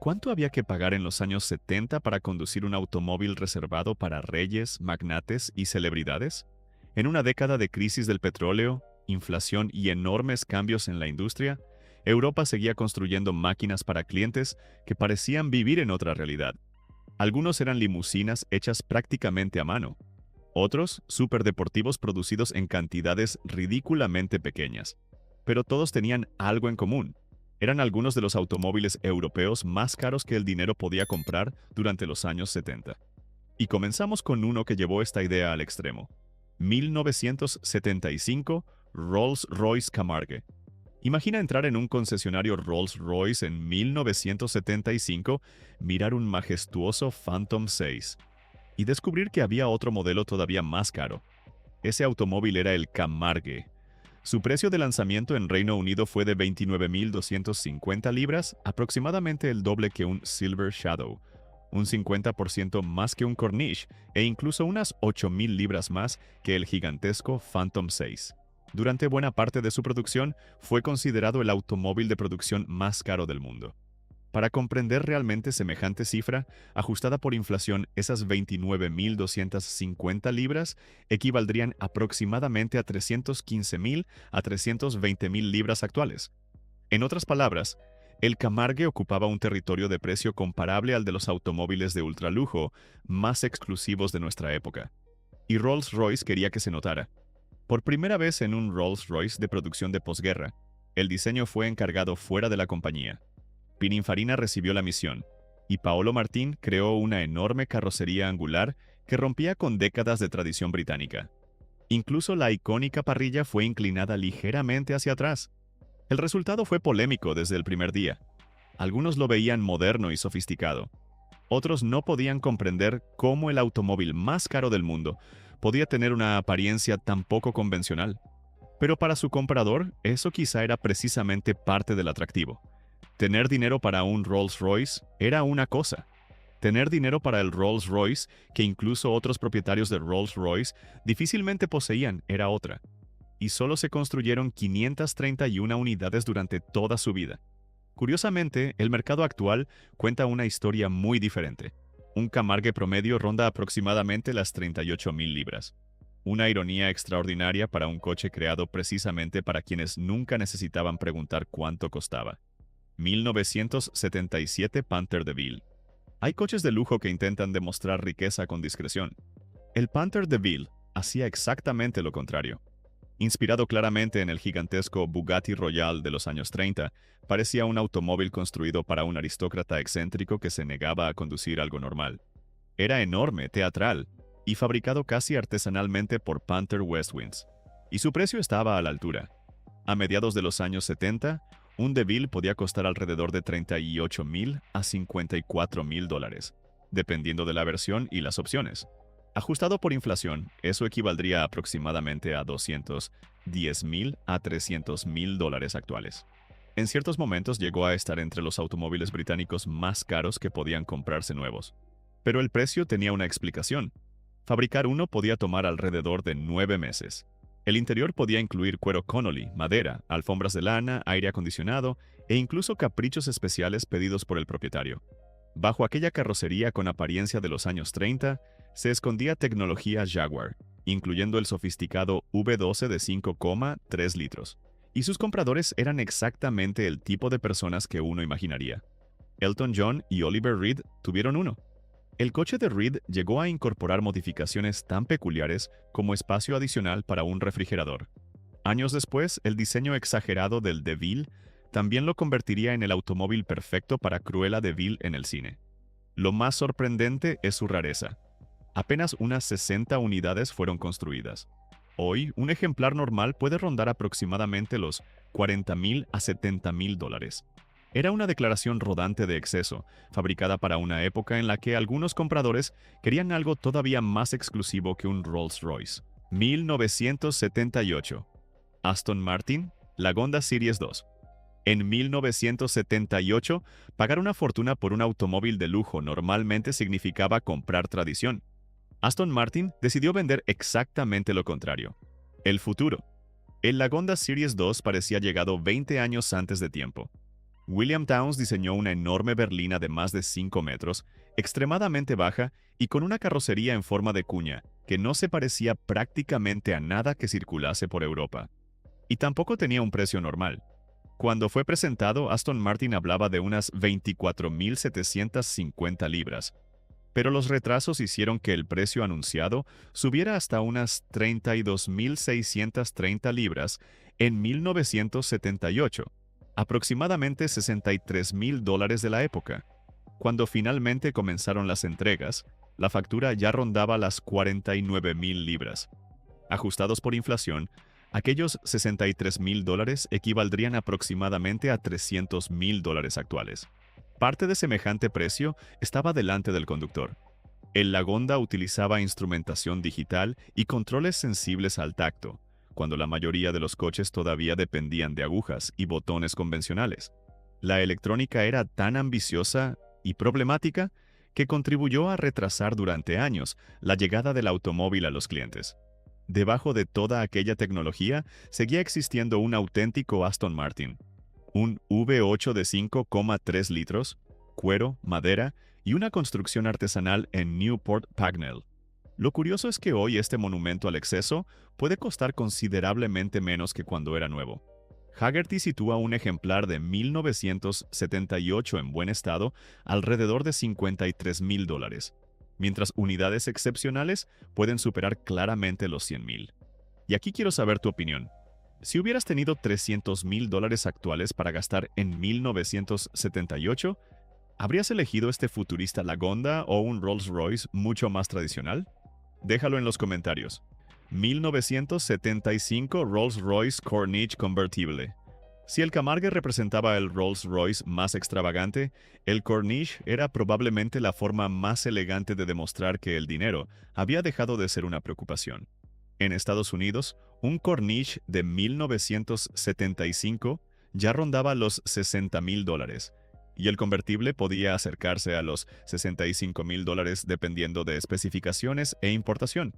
¿Cuánto había que pagar en los años 70 para conducir un automóvil reservado para reyes, magnates y celebridades? En una década de crisis del petróleo, inflación y enormes cambios en la industria, Europa seguía construyendo máquinas para clientes que parecían vivir en otra realidad. Algunos eran limusinas hechas prácticamente a mano, otros superdeportivos producidos en cantidades ridículamente pequeñas. Pero todos tenían algo en común. Eran algunos de los automóviles europeos más caros que el dinero podía comprar durante los años 70. Y comenzamos con uno que llevó esta idea al extremo. 1975 Rolls-Royce Camargue. Imagina entrar en un concesionario Rolls-Royce en 1975, mirar un majestuoso Phantom 6 y descubrir que había otro modelo todavía más caro. Ese automóvil era el Camargue. Su precio de lanzamiento en Reino Unido fue de 29.250 libras, aproximadamente el doble que un Silver Shadow, un 50% más que un Corniche e incluso unas 8.000 libras más que el gigantesco Phantom 6. Durante buena parte de su producción, fue considerado el automóvil de producción más caro del mundo. Para comprender realmente semejante cifra, ajustada por inflación, esas 29.250 libras equivaldrían aproximadamente a 315.000 a 320.000 libras actuales. En otras palabras, el Camargue ocupaba un territorio de precio comparable al de los automóviles de ultralujo más exclusivos de nuestra época. Y Rolls-Royce quería que se notara. Por primera vez en un Rolls-Royce de producción de posguerra, el diseño fue encargado fuera de la compañía. Pininfarina recibió la misión, y Paolo Martín creó una enorme carrocería angular que rompía con décadas de tradición británica. Incluso la icónica parrilla fue inclinada ligeramente hacia atrás. El resultado fue polémico desde el primer día. Algunos lo veían moderno y sofisticado. Otros no podían comprender cómo el automóvil más caro del mundo podía tener una apariencia tan poco convencional. Pero para su comprador, eso quizá era precisamente parte del atractivo. Tener dinero para un Rolls-Royce era una cosa. Tener dinero para el Rolls-Royce, que incluso otros propietarios de Rolls-Royce difícilmente poseían, era otra. Y solo se construyeron 531 unidades durante toda su vida. Curiosamente, el mercado actual cuenta una historia muy diferente. Un Camargue promedio ronda aproximadamente las 38.000 libras. Una ironía extraordinaria para un coche creado precisamente para quienes nunca necesitaban preguntar cuánto costaba. 1977 Panther DeVille. Hay coches de lujo que intentan demostrar riqueza con discreción. El Panther DeVille hacía exactamente lo contrario. Inspirado claramente en el gigantesco Bugatti Royale de los años 30, parecía un automóvil construido para un aristócrata excéntrico que se negaba a conducir algo normal. Era enorme, teatral, y fabricado casi artesanalmente por Panther Westwinds. Y su precio estaba a la altura. A mediados de los años 70, un DeVille podía costar alrededor de 38.000 a 54.000 dólares, dependiendo de la versión y las opciones. Ajustado por inflación, eso equivaldría aproximadamente a 210.000 a 300.000 dólares actuales. En ciertos momentos llegó a estar entre los automóviles británicos más caros que podían comprarse nuevos. Pero el precio tenía una explicación. Fabricar uno podía tomar alrededor de 9 meses. El interior podía incluir cuero Connolly, madera, alfombras de lana, aire acondicionado e incluso caprichos especiales pedidos por el propietario. Bajo aquella carrocería con apariencia de los años 30, se escondía tecnología Jaguar, incluyendo el sofisticado V12 de 5,3 litros. Y sus compradores eran exactamente el tipo de personas que uno imaginaría. Elton John y Oliver Reed tuvieron uno. El coche de Reed llegó a incorporar modificaciones tan peculiares como espacio adicional para un refrigerador. Años después, el diseño exagerado del DeVille también lo convertiría en el automóvil perfecto para Cruella de Vil en el cine. Lo más sorprendente es su rareza. Apenas unas 60 unidades fueron construidas. Hoy, un ejemplar normal puede rondar aproximadamente los 40.000 a 70.000 dólares. Era una declaración rodante de exceso, fabricada para una época en la que algunos compradores querían algo todavía más exclusivo que un Rolls-Royce. 1978. Aston Martin, Lagonda Series 2. En 1978, pagar una fortuna por un automóvil de lujo normalmente significaba comprar tradición. Aston Martin decidió vender exactamente lo contrario: el futuro. El Lagonda Series 2 parecía llegado 20 años antes de tiempo. William Townes diseñó una enorme berlina de más de 5 metros, extremadamente baja y con una carrocería en forma de cuña, que no se parecía prácticamente a nada que circulase por Europa. Y tampoco tenía un precio normal. Cuando fue presentado, Aston Martin hablaba de unas 24.750 libras, pero los retrasos hicieron que el precio anunciado subiera hasta unas 32.630 libras en 1978, aproximadamente $63.000 de la época. Cuando finalmente comenzaron las entregas, la factura ya rondaba las 49.000 libras. Ajustados por inflación, aquellos $63.000 equivaldrían aproximadamente a $300.000 actuales. Parte de semejante precio estaba delante del conductor. El Lagonda utilizaba instrumentación digital y controles sensibles al tacto, cuando la mayoría de los coches todavía dependían de agujas y botones convencionales. La electrónica era tan ambiciosa y problemática que contribuyó a retrasar durante años la llegada del automóvil a los clientes. Debajo de toda aquella tecnología seguía existiendo un auténtico Aston Martin. Un V8 de 5,3 litros, cuero, madera y una construcción artesanal en Newport Pagnell. Lo curioso es que hoy este monumento al exceso puede costar considerablemente menos que cuando era nuevo. Hagerty sitúa un ejemplar de 1978 en buen estado alrededor de $53.000, mientras unidades excepcionales pueden superar claramente los $100.000. Y aquí quiero saber tu opinión. Si hubieras tenido $300.000 actuales para gastar en 1978, ¿habrías elegido este futurista Lagonda o un Rolls-Royce mucho más tradicional? Déjalo en los comentarios. 1975 Rolls-Royce Corniche convertible. Si el Camargue representaba el Rolls-Royce más extravagante, el Corniche era probablemente la forma más elegante de demostrar que el dinero había dejado de ser una preocupación. En Estados Unidos, un Corniche de 1975 ya rondaba los $60.000, y el convertible podía acercarse a los $65.000 dependiendo de especificaciones e importación.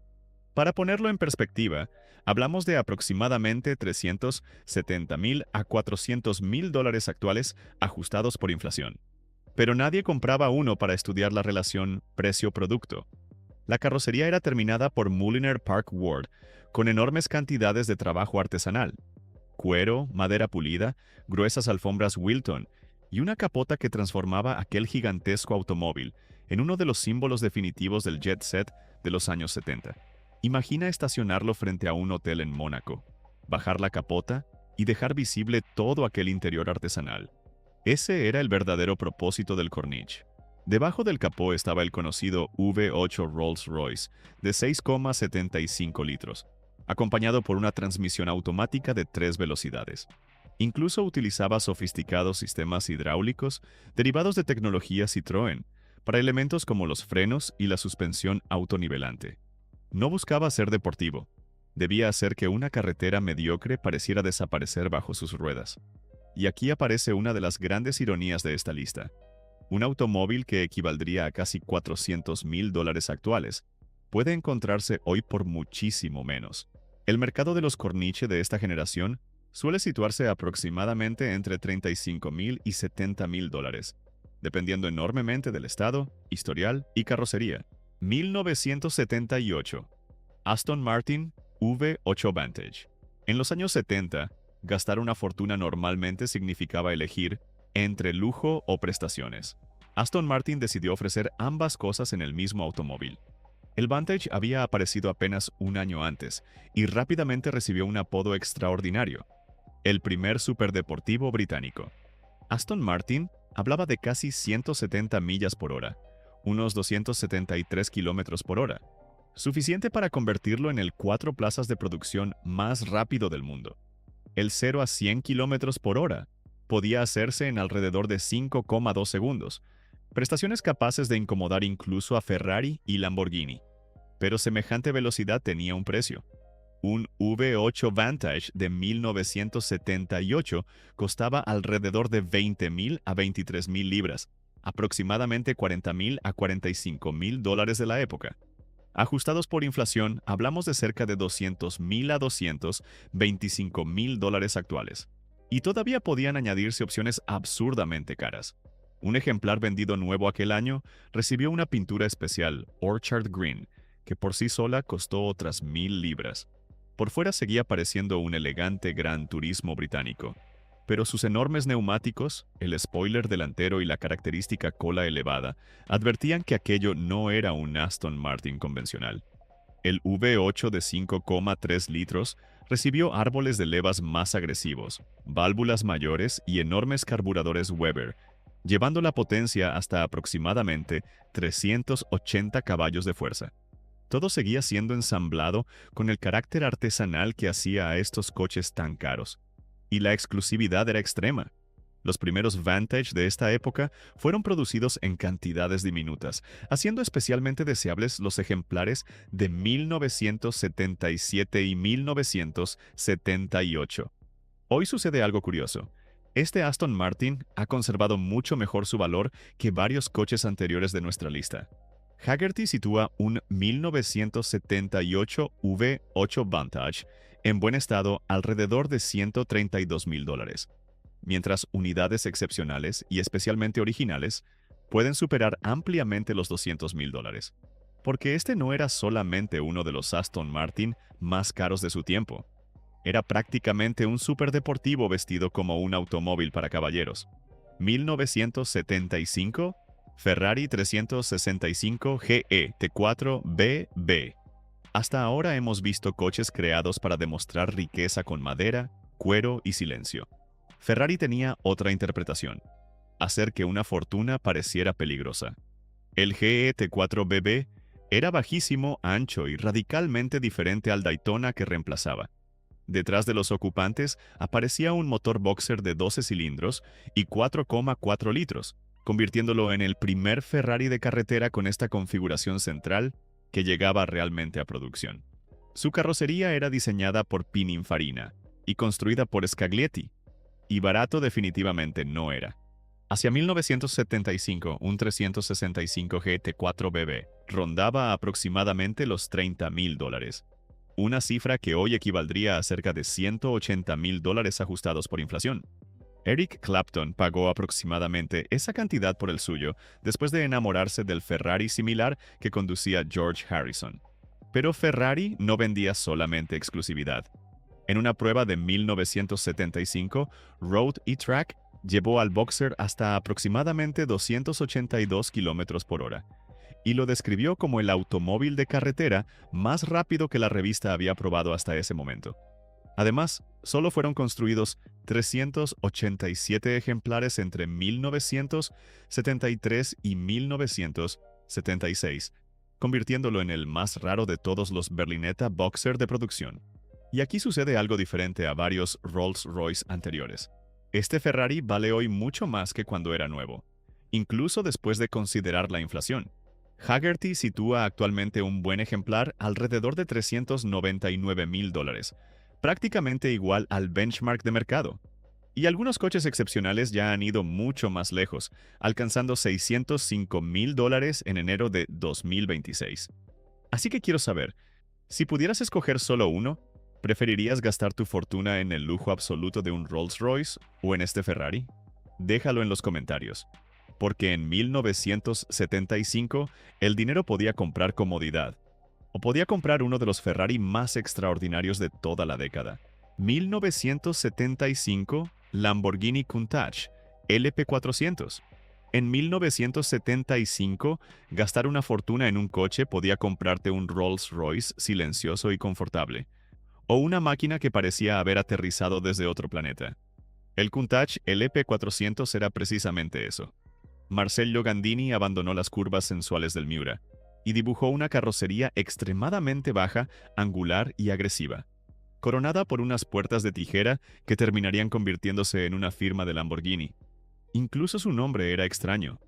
Para ponerlo en perspectiva, hablamos de aproximadamente $370.000 a $400.000 actuales ajustados por inflación. Pero nadie compraba uno para estudiar la relación precio-producto. La carrocería era terminada por Mulliner Park Ward, con enormes cantidades de trabajo artesanal, cuero, madera pulida, gruesas alfombras Wilton y una capota que transformaba aquel gigantesco automóvil en uno de los símbolos definitivos del jet set de los años 70. Imagina estacionarlo frente a un hotel en Mónaco, bajar la capota y dejar visible todo aquel interior artesanal. Ese era el verdadero propósito del Corniche. Debajo del capó estaba el conocido V8 Rolls-Royce de 6,75 litros, acompañado por una transmisión automática de 3 velocidades. Incluso utilizaba sofisticados sistemas hidráulicos derivados de tecnología Citroën para elementos como los frenos y la suspensión autonivelante. No buscaba ser deportivo. Debía hacer que una carretera mediocre pareciera desaparecer bajo sus ruedas. Y aquí aparece una de las grandes ironías de esta lista. Un automóvil que equivaldría a casi $400.000 actuales puede encontrarse hoy por muchísimo menos. El mercado de los Corniche de esta generación suele situarse aproximadamente entre $35.000 y $70.000, dependiendo enormemente del estado, historial y carrocería. 1978. Aston Martin V8 Vantage. En los años 70, gastar una fortuna normalmente significaba elegir entre lujo o prestaciones. Aston Martin decidió ofrecer ambas cosas en el mismo automóvil. El Vantage había aparecido apenas un año antes y rápidamente recibió un apodo extraordinario: el primer superdeportivo británico. Aston Martin hablaba de casi 170 millas por hora, unos 273 kilómetros por hora, suficiente para convertirlo en el 4 plazas de producción más rápido del mundo. El 0 a 100 kilómetros por hora podía hacerse en alrededor de 5,2 segundos, prestaciones capaces de incomodar incluso a Ferrari y Lamborghini. Pero semejante velocidad tenía un precio. Un V8 Vantage de 1978 costaba alrededor de 20.000 a 23.000 libras, aproximadamente $40.000 a $45.000 de la época. Ajustados por inflación, hablamos de cerca de $200.000 a $225.000 actuales. Y todavía podían añadirse opciones absurdamente caras. Un ejemplar vendido nuevo aquel año recibió una pintura especial, Orchard Green, que por sí sola costó otras 1.000 libras. Por fuera seguía pareciendo un elegante Gran Turismo británico, pero sus enormes neumáticos, el spoiler delantero y la característica cola elevada advertían que aquello no era un Aston Martin convencional. El V8 de 5,3 litros recibió árboles de levas más agresivos, válvulas mayores y enormes carburadores Weber, llevando la potencia hasta aproximadamente 380 caballos de fuerza. Todo seguía siendo ensamblado con el carácter artesanal que hacía a estos coches tan caros. Y la exclusividad era extrema. Los primeros Vantage de esta época fueron producidos en cantidades diminutas, haciendo especialmente deseables los ejemplares de 1977 y 1978. Hoy sucede algo curioso. Este Aston Martin ha conservado mucho mejor su valor que varios coches anteriores de nuestra lista. Hagerty sitúa un 1978 V8 Vantage en buen estado alrededor de $132,000, mientras unidades excepcionales y especialmente originales pueden superar ampliamente los $200,000. Porque este no era solamente uno de los Aston Martin más caros de su tiempo. Era prácticamente un superdeportivo vestido como un automóvil para caballeros. 1975, Ferrari 365 GE T4BB. Hasta ahora hemos visto coches creados para demostrar riqueza con madera, cuero y silencio. Ferrari tenía otra interpretación: hacer que una fortuna pareciera peligrosa. El GE T4BB era bajísimo, ancho y radicalmente diferente al Daytona que reemplazaba. Detrás de los ocupantes aparecía un motor boxer de 12 cilindros y 4,4 litros, convirtiéndolo en el primer Ferrari de carretera con esta configuración central que llegaba realmente a producción. Su carrocería era diseñada por Pininfarina y construida por Scaglietti, y barato definitivamente no era. Hacia 1975, un 365 GT4BB rondaba aproximadamente los $30,000, una cifra que hoy equivaldría a cerca de $180,000 ajustados por inflación. Eric Clapton pagó aproximadamente esa cantidad por el suyo después de enamorarse del Ferrari similar que conducía George Harrison. Pero Ferrari no vendía solamente exclusividad. En una prueba de 1975, Road y Track llevó al Boxer hasta aproximadamente 282 km por hora y lo describió como el automóvil de carretera más rápido que la revista había probado hasta ese momento. Además, solo fueron construidos 387 ejemplares entre 1973 y 1976, convirtiéndolo en el más raro de todos los Berlinetta Boxer de producción. Y aquí sucede algo diferente a varios Rolls-Royce anteriores. Este Ferrari vale hoy mucho más que cuando era nuevo, incluso después de considerar la inflación. Hagerty sitúa actualmente un buen ejemplar alrededor de $399,000, prácticamente igual al benchmark de mercado. Y algunos coches excepcionales ya han ido mucho más lejos, alcanzando $605,000 en enero de 2026. Así que quiero saber, si pudieras escoger solo uno, ¿preferirías gastar tu fortuna en el lujo absoluto de un Rolls-Royce o en este Ferrari? Déjalo en los comentarios. Porque en 1975 el dinero podía comprar comodidad, o podía comprar uno de los Ferrari más extraordinarios de toda la década. 1975 Lamborghini Countach LP400. En 1975, gastar una fortuna en un coche podía comprarte un Rolls-Royce silencioso y confortable, o una máquina que parecía haber aterrizado desde otro planeta. El Countach LP400 era precisamente eso. Marcello Gandini abandonó las curvas sensuales del Miura y dibujó una carrocería extremadamente baja, angular y agresiva, coronada por unas puertas de tijera que terminarían convirtiéndose en una firma de Lamborghini. Incluso su nombre era extraño.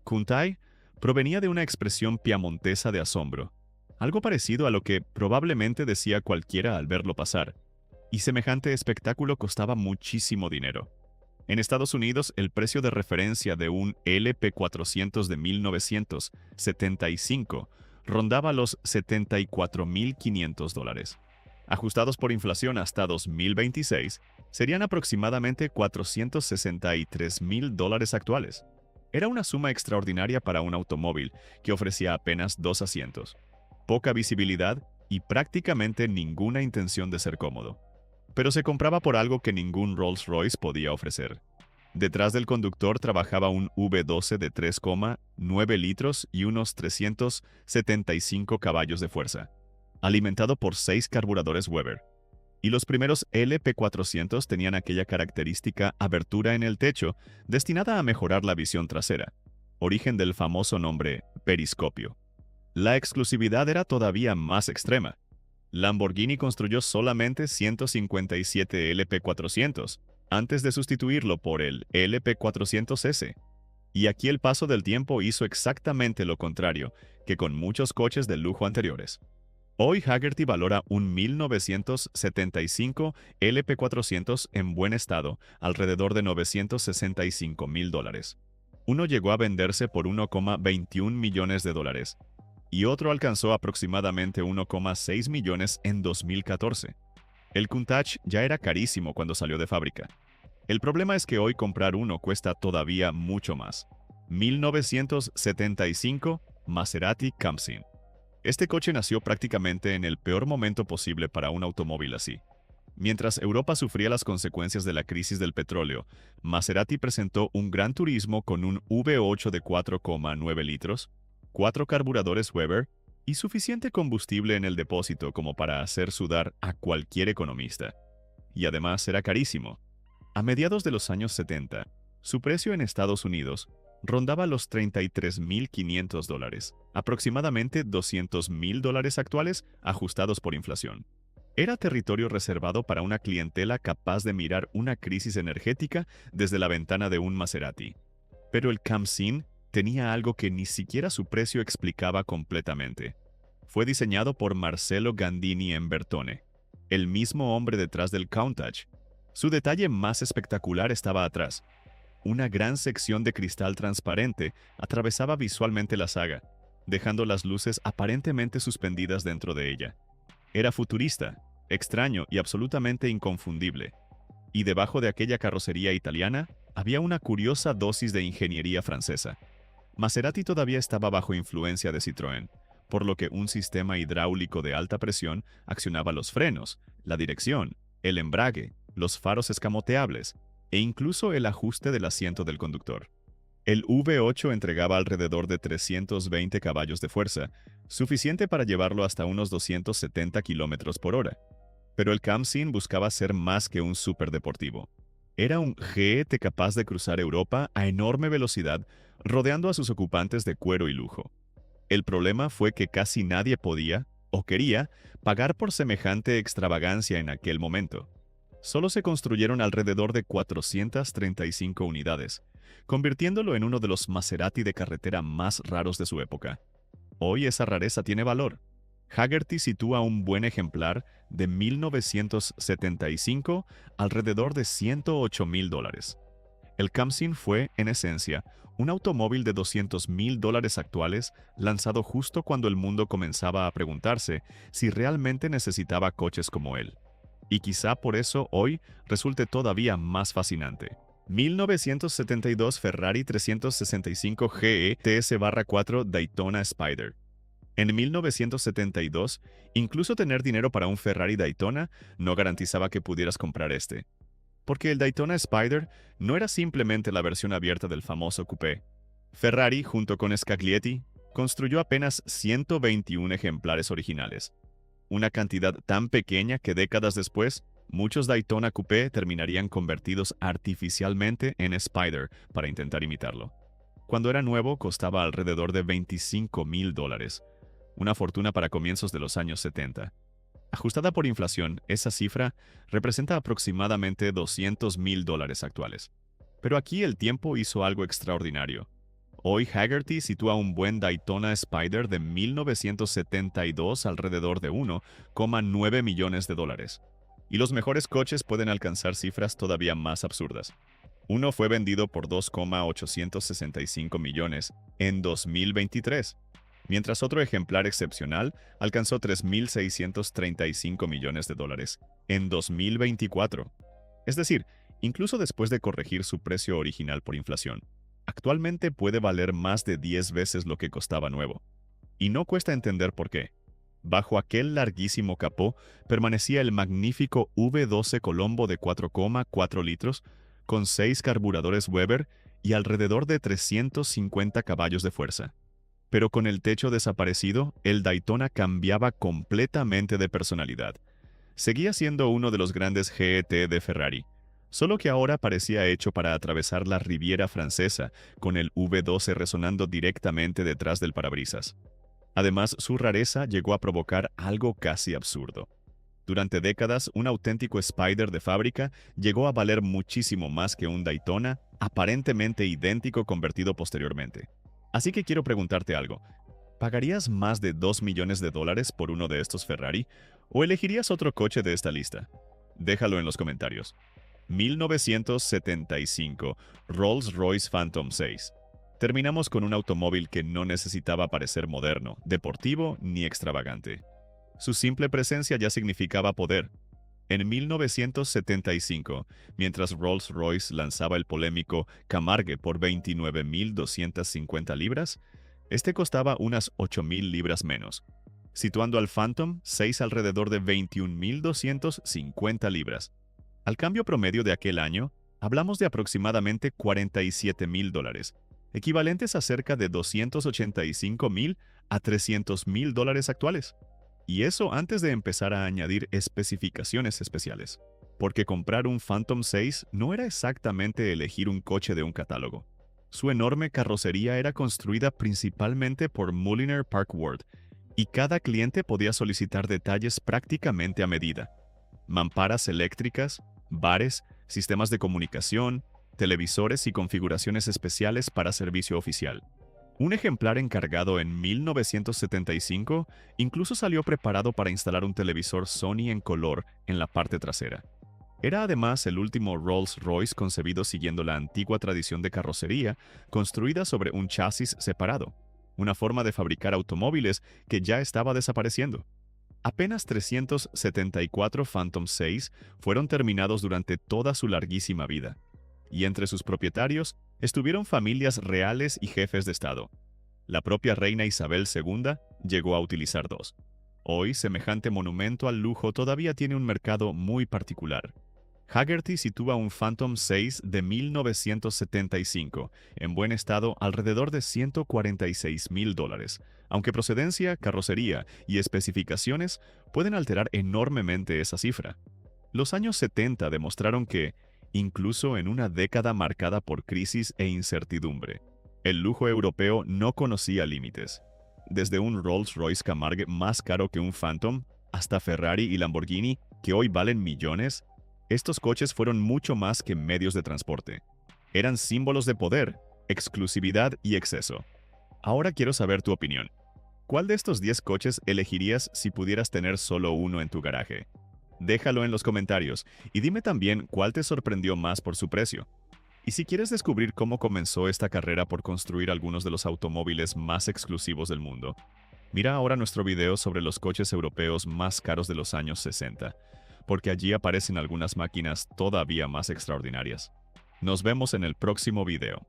Countach provenía de una expresión piamontesa de asombro, algo parecido a lo que probablemente decía cualquiera al verlo pasar, y semejante espectáculo costaba muchísimo dinero. En Estados Unidos, el precio de referencia de un LP400 de 1975 rondaba los $74,500. Ajustados por inflación hasta 2026, Serían aproximadamente $463,000 actuales. Era una suma extraordinaria para un automóvil que ofrecía apenas 2 asientos, poca visibilidad y prácticamente ninguna intención de ser cómodo. Pero se compraba por algo que ningún Rolls-Royce podía ofrecer. Detrás del conductor trabajaba un V12 de 3,9 litros y unos 375 caballos de fuerza, alimentado por 6 carburadores Weber. Y los primeros LP400 tenían aquella característica abertura en el techo destinada a mejorar la visión trasera, origen del famoso nombre periscopio. La exclusividad era todavía más extrema. Lamborghini construyó solamente 157 LP400 antes de sustituirlo por el LP400S. Y aquí el paso del tiempo hizo exactamente lo contrario que con muchos coches de lujo anteriores. Hoy Hagerty valora un 1975 LP400 en buen estado, alrededor de $965,000. Uno llegó a venderse por $1,21 millones y otro alcanzó aproximadamente $1,6 millones en 2014. El Countach ya era carísimo cuando salió de fábrica. El problema es que hoy comprar uno cuesta todavía mucho más. 1975 Maserati Khamsin. Este coche nació prácticamente en el peor momento posible para un automóvil así. Mientras Europa sufría las consecuencias de la crisis del petróleo, Maserati presentó un Gran Turismo con un V8 de 4,9 litros, 4 carburadores Weber y suficiente combustible en el depósito como para hacer sudar a cualquier economista. Y además era carísimo. A mediados de los años 70, su precio en Estados Unidos rondaba los $33,500, aproximadamente $200,000 actuales ajustados por inflación. Era territorio reservado para una clientela capaz de mirar una crisis energética desde la ventana de un Maserati. Pero el Khamsin tenía algo que ni siquiera su precio explicaba completamente. Fue diseñado por Marcello Gandini en Bertone, el mismo hombre detrás del Countach. Su detalle más espectacular estaba atrás. Una gran sección de cristal transparente atravesaba visualmente la saga, dejando las luces aparentemente suspendidas dentro de ella. Era futurista, extraño y absolutamente inconfundible. Y debajo de aquella carrocería italiana había una curiosa dosis de ingeniería francesa. Maserati todavía estaba bajo influencia de Citroën, por lo que un sistema hidráulico de alta presión accionaba los frenos, la dirección, el embrague, los faros escamoteables e incluso el ajuste del asiento del conductor. El V8 entregaba alrededor de 320 caballos de fuerza, suficiente para llevarlo hasta unos 270 km por hora. Pero el Khamsin buscaba ser más que un superdeportivo. Era un GT capaz de cruzar Europa a enorme velocidad, rodeando a sus ocupantes de cuero y lujo. El problema fue que casi nadie podía, o quería, pagar por semejante extravagancia en aquel momento. Solo se construyeron alrededor de 435 unidades, convirtiéndolo en uno de los Maserati de carretera más raros de su época. Hoy esa rareza tiene valor. Hagerty sitúa un buen ejemplar de 1975 alrededor de $108,000. El Khamsin fue, en esencia, un automóvil de $200,000 actuales lanzado justo cuando el mundo comenzaba a preguntarse si realmente necesitaba coches como él. Y quizá por eso hoy resulte todavía más fascinante. 1972 Ferrari 365 GE TS/4 Daytona Spider. En 1972, incluso tener dinero para un Ferrari Daytona no garantizaba que pudieras comprar este. Porque el Daytona Spider no era simplemente la versión abierta del famoso coupé. Ferrari, junto con Scaglietti, construyó apenas 121 ejemplares originales. Una cantidad tan pequeña que décadas después, muchos Daytona Coupé terminarían convertidos artificialmente en Spider para intentar imitarlo. Cuando era nuevo, costaba alrededor de $25,000, una fortuna para comienzos de los años 70. Ajustada por inflación, esa cifra representa aproximadamente $200,000 actuales. Pero aquí el tiempo hizo algo extraordinario. Hoy Hagerty sitúa un buen Daytona Spider de 1972 alrededor de $1,9 millones. Y los mejores coches pueden alcanzar cifras todavía más absurdas. Uno fue vendido por $2,865 millones en 2023, mientras otro ejemplar excepcional alcanzó $3,635 millones en 2024. Es decir, incluso después de corregir su precio original por inflación, actualmente puede valer más de 10 veces lo que costaba nuevo. Y no cuesta entender por qué. Bajo aquel larguísimo capó permanecía el magnífico V12 Colombo de 4,4 litros, con 6 carburadores Weber y alrededor de 350 caballos de fuerza. Pero con el techo desaparecido, el Daytona cambiaba completamente de personalidad. Seguía siendo uno de los grandes GT de Ferrari, solo que ahora parecía hecho para atravesar la Riviera Francesa, con el V12 resonando directamente detrás del parabrisas. Además, su rareza llegó a provocar algo casi absurdo. Durante décadas, un auténtico Spider de fábrica llegó a valer muchísimo más que un Daytona, aparentemente idéntico convertido posteriormente. Así que quiero preguntarte algo. ¿Pagarías más de $2 millones por uno de estos Ferrari? ¿O elegirías otro coche de esta lista? Déjalo en los comentarios. 1975, Rolls-Royce Phantom 6. Terminamos con un automóvil que no necesitaba parecer moderno, deportivo ni extravagante. Su simple presencia ya significaba poder. En 1975, mientras Rolls-Royce lanzaba el polémico Camargue por 29.250 libras, este costaba unas 8.000 libras menos, situando al Phantom 6 alrededor de 21.250 libras. Al cambio promedio de aquel año, hablamos de aproximadamente $47.000, equivalentes a cerca de $285.000 a $300.000 actuales. Y eso antes de empezar a añadir especificaciones especiales. Porque comprar un Phantom 6 no era exactamente elegir un coche de un catálogo. Su enorme carrocería era construida principalmente por Mulliner Park Ward, y cada cliente podía solicitar detalles prácticamente a medida. Mamparas eléctricas, bares, sistemas de comunicación, televisores y configuraciones especiales para servicio oficial. Un ejemplar encargado en 1975 incluso salió preparado para instalar un televisor Sony en color en la parte trasera. Era además el último Rolls-Royce concebido siguiendo la antigua tradición de carrocería, construida sobre un chasis separado, una forma de fabricar automóviles que ya estaba desapareciendo. Apenas 374 Phantom 6 fueron terminados durante toda su larguísima vida, y entre sus propietarios estuvieron familias reales y jefes de Estado. La propia reina Isabel II llegó a utilizar dos. Hoy, semejante monumento al lujo todavía tiene un mercado muy particular. Hagerty sitúa un Phantom 6 de 1975, en buen estado alrededor de $146.000, aunque procedencia, carrocería y especificaciones pueden alterar enormemente esa cifra. Los años 70 demostraron que, incluso en una década marcada por crisis e incertidumbre, el lujo europeo no conocía límites. Desde un Rolls-Royce Camargue más caro que un Phantom, hasta Ferrari y Lamborghini, que hoy valen millones, estos coches fueron mucho más que medios de transporte. Eran símbolos de poder, exclusividad y exceso. Ahora quiero saber tu opinión. ¿Cuál de estos 10 coches elegirías si pudieras tener solo uno en tu garaje? Déjalo en los comentarios y dime también cuál te sorprendió más por su precio. Y si quieres descubrir cómo comenzó esta carrera por construir algunos de los automóviles más exclusivos del mundo, mira ahora nuestro video sobre los coches europeos más caros de los años 60, porque allí aparecen algunas máquinas todavía más extraordinarias. Nos vemos en el próximo video.